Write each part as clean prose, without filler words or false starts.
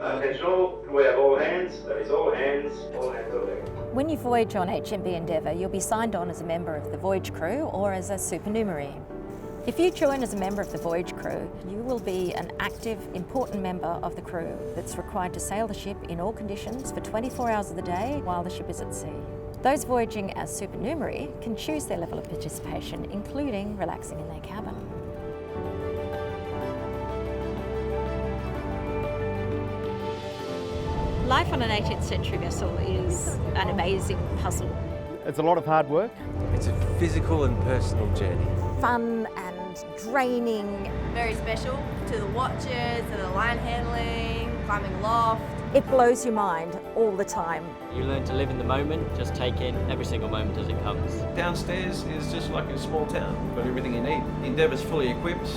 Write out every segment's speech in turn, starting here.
Attention, we have all hands, that is all hands on deck. When you voyage on HMB Endeavour, you'll be signed on as a member of the voyage crew or as a supernumerary. If you join as a member of the voyage crew, you will be an active, important member of the crew that's required to sail the ship in all conditions for 24 hours of the day while the ship is at sea. Those voyaging as supernumerary can choose their level of participation, including relaxing in their cabin. Life on an 18th century vessel is an amazing puzzle. It's a lot of hard work. It's a physical and personal journey. Fun and draining. Very special to the watches, to the line handling, climbing aloft. It blows your mind all the time. You learn to live in the moment, just take in every single moment as it comes. Downstairs is just like a small town. You've got everything you need. Endeavour's fully equipped,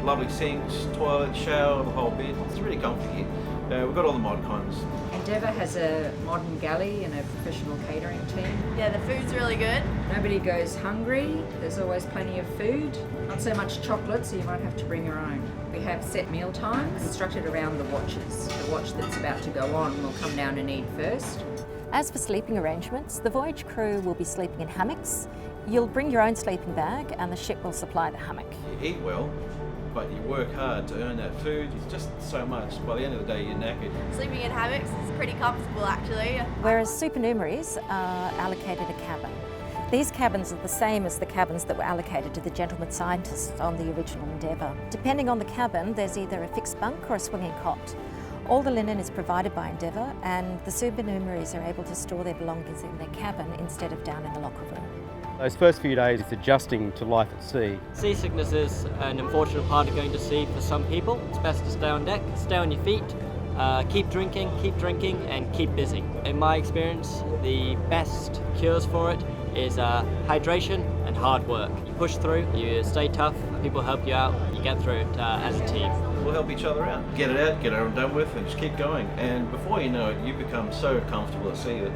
lovely sinks, toilet, shower, the whole bit. It's really comfy here. We've got all the mod cons. Endeavour has a modern galley and a professional catering team. Yeah, the food's really good. Nobody goes hungry. There's always plenty of food. Not so much chocolate, so you might have to bring your own. We have set meal times constructed around the watches. The watch that's about to go on will come down and eat first. As for sleeping arrangements, the voyage crew will be sleeping in hammocks. You'll bring your own sleeping bag and the ship will supply the hammock. You eat well, but you work hard to earn that food. It's just so much. By the end of the day, you're knackered. Sleeping in hammocks is pretty comfortable actually. Whereas supernumeraries are allocated a cabin. These cabins are the same as the cabins that were allocated to the gentleman scientists on the original Endeavour. Depending on the cabin, there's either a fixed bunk or a swinging cot. All the linen is provided by Endeavour, and the supernumeraries are able to store their belongings in their cabin instead of down in the locker room. Those first few days, it's adjusting to life at sea. Seasickness is an unfortunate part of going to sea for some people. It's best to stay on deck, stay on your feet, keep drinking, and keep busy. In my experience, the best cures for it is hydration and hard work. You push through, you stay tough, people help you out, you get through it as a team. We'll help each other out. Get it out, get it done with, and just keep going. And before you know it, you become so comfortable at sea that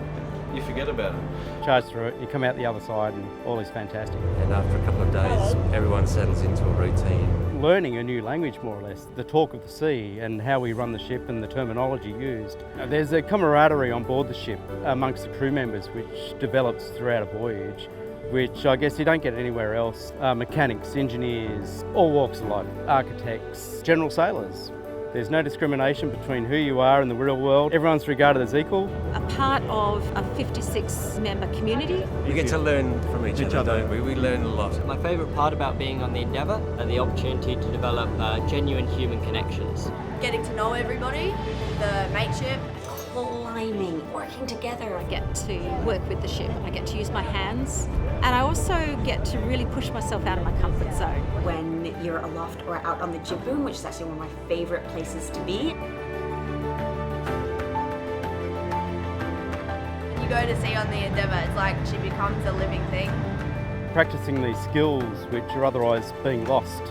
you forget about it. Charge through it, you come out the other side and all is fantastic. And after a couple of days, everyone settles into a routine. Learning a new language, more or less, the talk of the sea and how we run the ship and the terminology used. There's a camaraderie on board the ship amongst the crew members which develops throughout a voyage, which I guess you don't get anywhere else. Mechanics, engineers, all walks of life, architects, general sailors. There's no discrimination between who you are in the real world. Everyone's regarded as equal. A part of a 56-member community. We get to learn from each other, don't we? We learn a lot. My favourite part about being on the Endeavour are the opportunity to develop genuine human connections. Getting to know everybody, the mateship. Climbing, working together. I get to work with the ship. I get to use my hands. And I also get to really push myself out of my comfort zone. When you're aloft or out on the jib boom, which is actually one of my favourite places to be. You go to sea on the Endeavour, it's like she becomes a living thing. Practicing these skills which are otherwise being lost.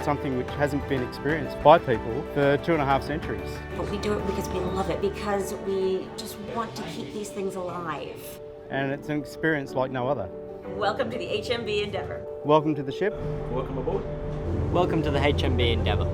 Something which hasn't been experienced by people for 2.5 centuries. But we do it because we love it, because we just want to keep these things alive. And it's an experience like no other. Welcome to the HMB Endeavour. Welcome to the ship. Welcome aboard. Welcome to the HMB Endeavour.